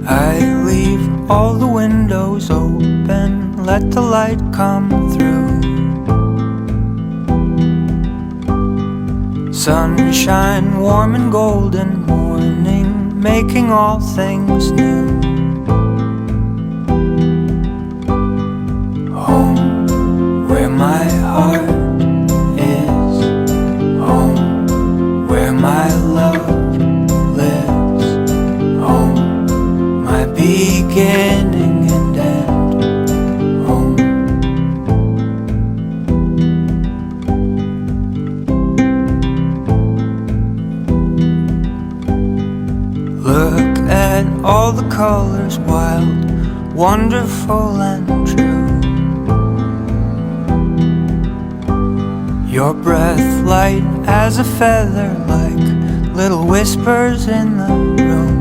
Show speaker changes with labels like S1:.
S1: I leave all the windows open, let the light come through. Sunshine, warm and golden morning, making all things new. Home, where my heart is. Home, where my love lives. Home, my beginning and end. Home. Look at all the colors, wild, wonderful and true. Your breath light as a feather, like little whispers in the room.